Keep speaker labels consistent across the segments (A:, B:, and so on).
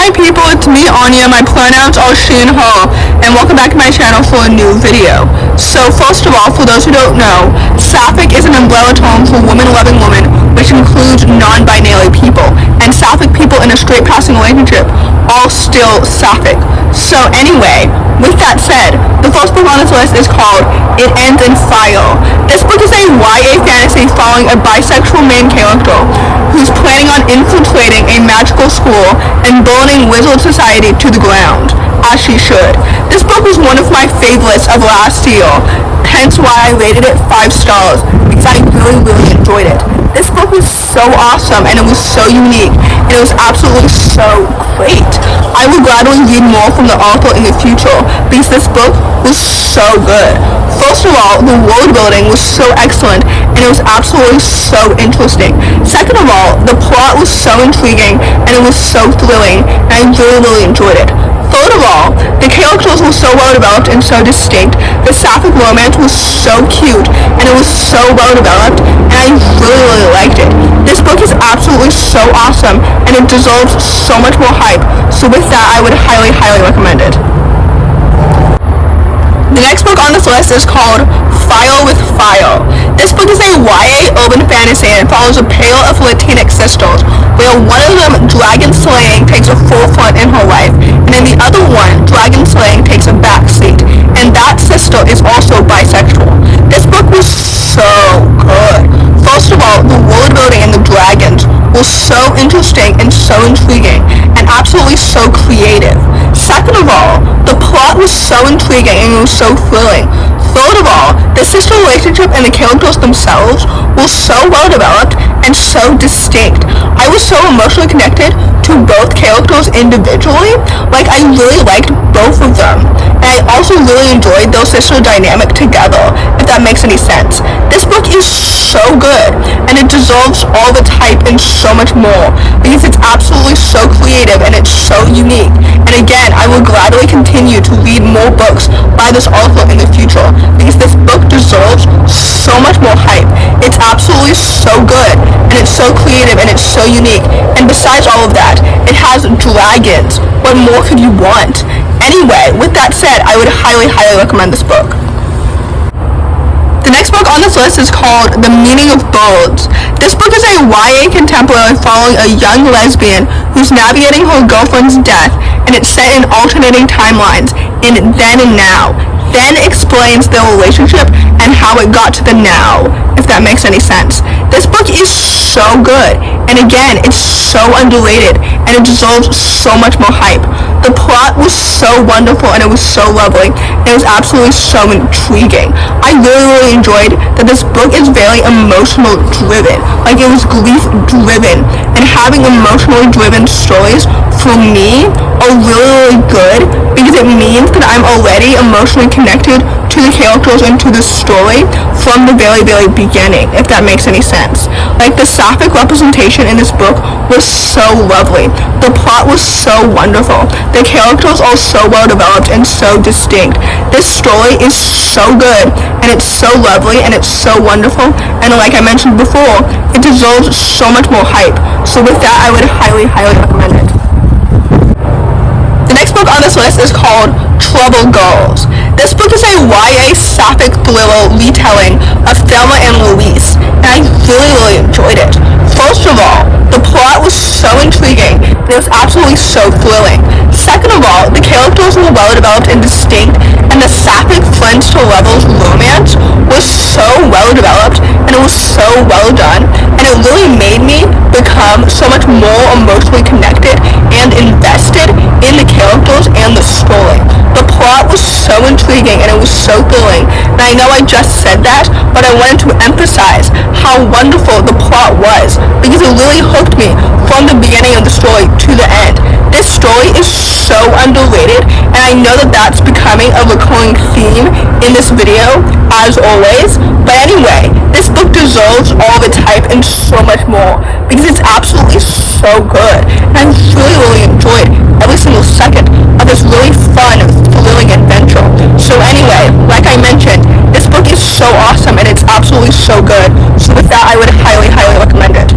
A: my people, it's me Anja, my pronouns are she and her, and welcome back to my channel for a new video. So first of all, for those who don't know, Sapphic is an umbrella term for woman-loving woman, which includes non-binary people, and Sapphic people in a straight passing relationship are still Sapphic. So anyway, with that said, the first book on this list is called It Ends in Fire. This book is a YA fantasy following a bisexual main character who's planning on infiltrating a magical school and burning wizard society to the ground, as she should. This book was one of my favorites of last year, hence why I rated it 5 stars, because I really enjoyed it. This book was so awesome, and it was so unique, and it was absolutely so great. I will gladly read more from the author in the future, because this book was so good. First of all, the world building was so excellent, and it was absolutely so interesting. Second of all, the plot was so intriguing, and it was so thrilling, and I really enjoyed it. Third of all, the characters were so well developed and so distinct. The Sapphic romance was so cute, and it was so well developed, and I really liked it. This book is absolutely so awesome, and it deserves so much more hype, so with that I would highly recommend it. The next book on this list is called Fire with Fire. This book is a YA urban fantasy and follows a pair of Latinx sisters, where one of them, dragon slaying, takes a forefront in her life, and in the other one, dragon slaying takes a backseat, and that sister is also bisexual. This book was so good. First of all, the world building and the dragons were so interesting and so intriguing, and absolutely so creative. Second of all, the plot was so intriguing and it was so thrilling. Third of all, the sister relationship and the characters themselves were so well developed and so distinct. I was so emotionally connected to both characters individually. Like, I really liked both of them. And I also really enjoyed their sister dynamic together, if that makes any sense. This book is so good, and it deserves all the hype and so much more, because it's absolutely so creative and it's so unique. And again, I will gladly continue to read more books by this author in the future, because this book deserves so much more hype. It's absolutely so good, and it's so creative, and it's so unique. And besides all of that, it has dragons. What more could you want? Anyway, with that said, I would highly recommend this book. The next book on this list is called The Meaning of Birds. This book is a YA contemporary following a young lesbian who's navigating her girlfriend's death, and it's set in alternating timelines in then and now. Then explains their relationship and how it got to the now, if that makes any sense. This book is so good, and again, it's so underrated, and it deserves so much more hype. The plot was so wonderful, and it was so lovely, and it was absolutely so intriguing. I really enjoyed that this book is very emotional driven, like it was grief driven, and having emotionally driven stories for me are really good, because it means that I'm already emotionally connected to the characters and to the story from the very beginning, if that makes any sense. Like, the Sapphic representation in this book was so lovely. The plot was so wonderful. The characters are so well developed and so distinct. This story is so good, and it's so lovely, and it's so wonderful, and like I mentioned before, it deserves so much more hype. So with that, I would highly recommend it. The next book on this list is called Trouble Girls. This book is a YA Sapphic thriller retelling of Thelma and Louise, and I really enjoyed it. First of all, the plot was so intriguing, and it was absolutely so thrilling. Second of all, the characters were well developed and distinct, and the Sapphic friends to lovers romance was so well developed, and it was so well done, and it really made me become so much more emotionally connected and invested in the characters and the story. The plot was so intriguing, and it was so thrilling, and I know I just said that, but I wanted to emphasize how wonderful the plot was, because it really hooked me from the beginning of the story to the end. This story is so underrated, and I know that that's becoming a recurring theme in this video, as always, but anyway, this book deserves all of its hype and so much more, because it's absolutely so good, and I really enjoyed every single second of this really fun, thrilling adventure. So anyway, like I mentioned, this book is so awesome, and it's absolutely so good, so with that, I would highly recommend it.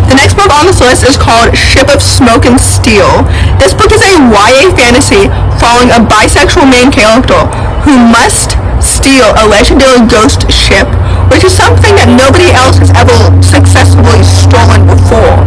A: The next book on this list is called Ship of Smoke and Steel. This book is a YA fantasy following a bisexual main character who must steal a legendary ghost ship, which is something that nobody else has ever successfully stolen before,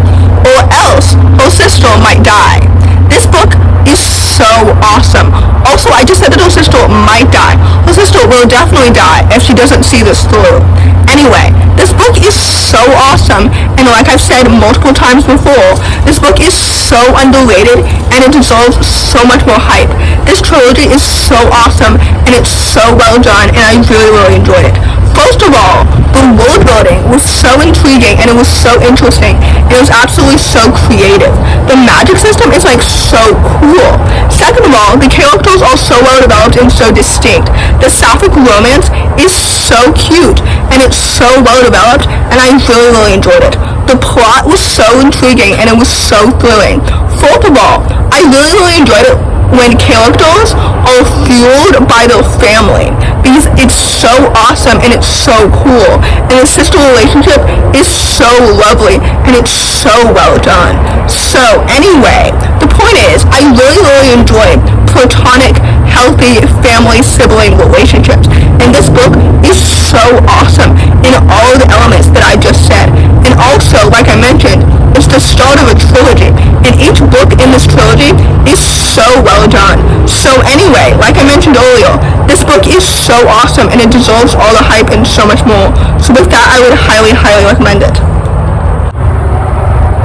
A: or else her sister might die. This book is so awesome. Also, I just said that her sister might die. Her sister will definitely die if she doesn't see this through. Anyway, this book is so awesome, and like I've said multiple times before, this book is so underrated, and it deserves so much more hype. This trilogy is so awesome, and it's so well done, and I really enjoyed it. First of all, the world building was so intriguing, and it was so interesting, and it was absolutely so creative. The magic system is like so cool. Second of all, the characters are so well developed and so distinct. The Sapphic romance is so cute, and it's so well developed, and I really enjoyed it. The plot was so intriguing, and it was so thrilling. Fourth of all, I really enjoyed it when characters are fueled by their family, because it's so awesome and it's so cool, and the sister relationship is so lovely and it's so well done. So anyway, the point is, I really enjoyed platonic, healthy family sibling relationships, and this book is so awesome in all of the elements that I just said. And also, like I mentioned, it's the start of a trilogy, and each book in this trilogy is so well done. So anyway, like I mentioned earlier, this book is so awesome, and it deserves all the hype and so much more. So with that, I would highly recommend it.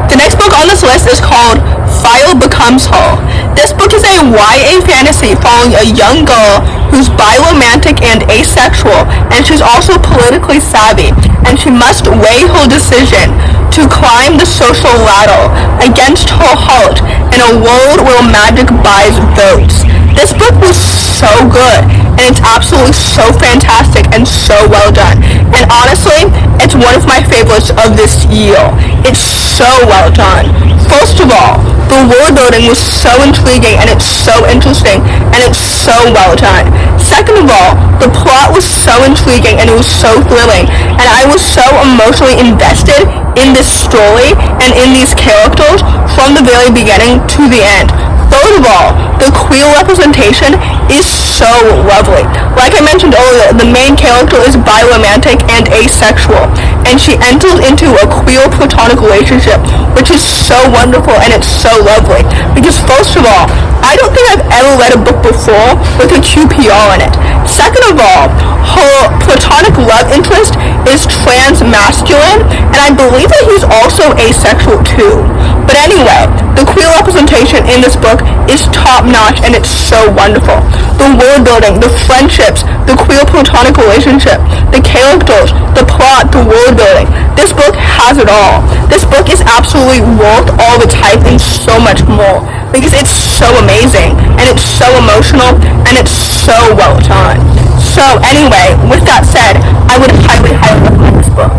A: The next book on this list is called Fire Becomes Her. This book is a YA fantasy following a young girl who's biromantic and asexual, and she's also politically savvy, and she must weigh her decision to climb the social ladder against her heart in a world where magic buys votes. This book was so good, and it's absolutely so fantastic and so well done. And honestly, it's one of my favorites of this year. It's so well done. First of all, the world building was so intriguing, and it's so interesting, and it's so well done. Second of all, the plot was so intriguing, and it was so thrilling, and I was so emotionally invested in this story and in these characters from the very beginning to the end. Third of all, the queer representation is so lovely. Like I mentioned earlier, the main character is biromantic and asexual, and she enters into a queer platonic relationship, which is so wonderful and it's so lovely. Because first of all, I don't think I've ever read a book before with a QPR in it. Second of all, her platonic love interest is trans-masculine, and I believe that he's also asexual too. But anyway, the queer representation in this book is top-notch, and it's so wonderful. The world building, the friendships, the queer platonic relationship, the characters, the plot, the world building. This book has it all. This book is absolutely worth all the hype and so much more, because it's so amazing, and it's so emotional, and it's so well done. So anyway, with that said, I would highly recommend this book.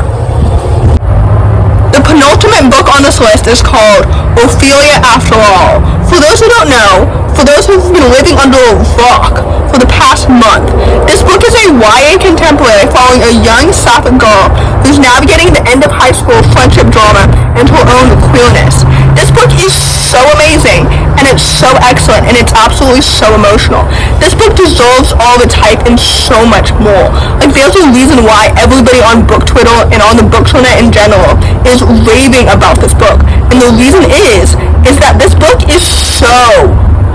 A: The penultimate book on this list is called Ophelia After All. For those who don't know, for those who've been living under a rock for the past month, this book is a YA contemporary following a young Sapphic girl who's navigating the end of high school friendship drama and her own queerness. This book is so amazing, and it's so excellent, and it's absolutely so emotional. This book deserves all its hype and so much more. Like, there's a reason why everybody on book Twitter and on the bookinternet in general is raving about this book, and the reason is that this book is so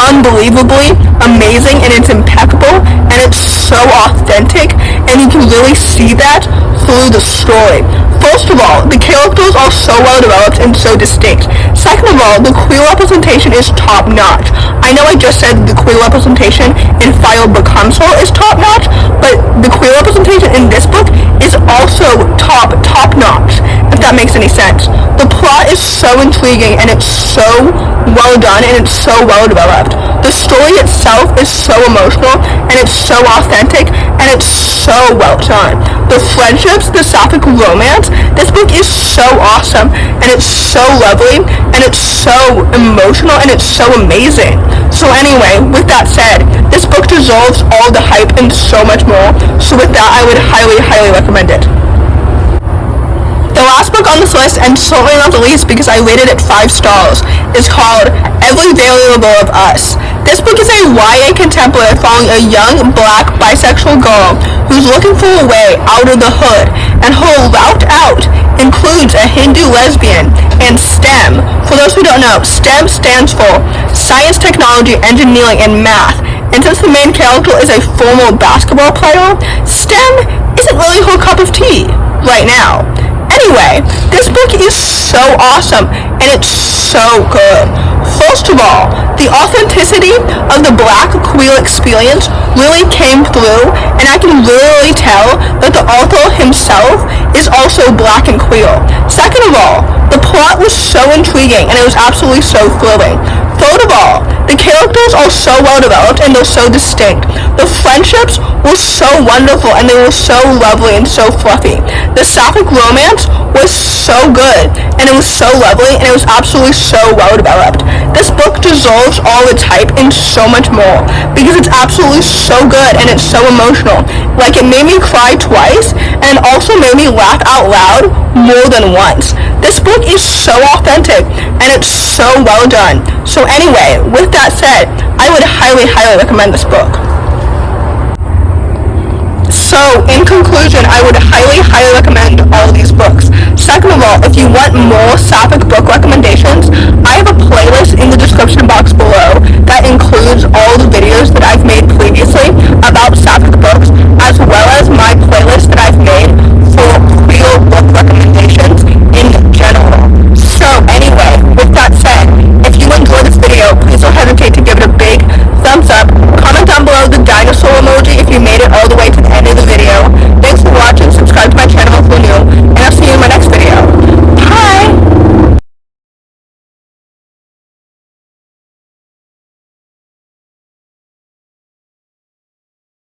A: unbelievably amazing, and it's impeccable, and it's so authentic, and you can really see that through the story. First of all, the characters are so well developed and so distinct. Second of all, the queer representation is top notch. I know I just said the queer representation in Fire Becomes Her is top notch, but the queer representation in this book is also top notch, if that makes any sense. The plot is so intriguing, and it's so well done, and it's so well developed. The story itself is so emotional, and it's so authentic, and it's so well done. The friendships, the Sapphic romance, this book is so awesome, and it's so lovely, and it's so emotional, and it's so amazing. So anyway, with that said, this book deserves all the hype and so much more. So with that, I would highly recommend it. The last book on this list, and certainly not the least because I rated it 5 stars, is called Every Variable of Us. This book is a YA contemporary following a young, black, bisexual girl who's looking for a way out of the hood, and her route out includes a Hindu lesbian and STEM. For those who don't know, STEM stands for Science, Technology, Engineering, and Math. And since the main character is a former basketball player, STEM isn't really her cup of tea right now. Anyway, this book is so awesome, and it's so good. First of all, the authenticity of the black queer experience really came through, and I can really tell that the author himself is also black and queer. Second of all, the plot was so intriguing, and it was absolutely so thrilling. Third of all, the characters are so well developed and they're so distinct. The friendships were so wonderful and they were so lovely and so fluffy. The Sapphic romance was so good and it was so lovely and it was absolutely so well developed. This book deserves all its hype and so much more because it's absolutely so good and it's so emotional. Like, it made me cry twice and it also made me laugh out loud more than once. This book is so authentic and it's so well done. So anyway, with that said, I would highly, highly recommend this book. So, in conclusion, I would highly, highly recommend all of these books. Second of all, if you want more Sapphic book recommendations,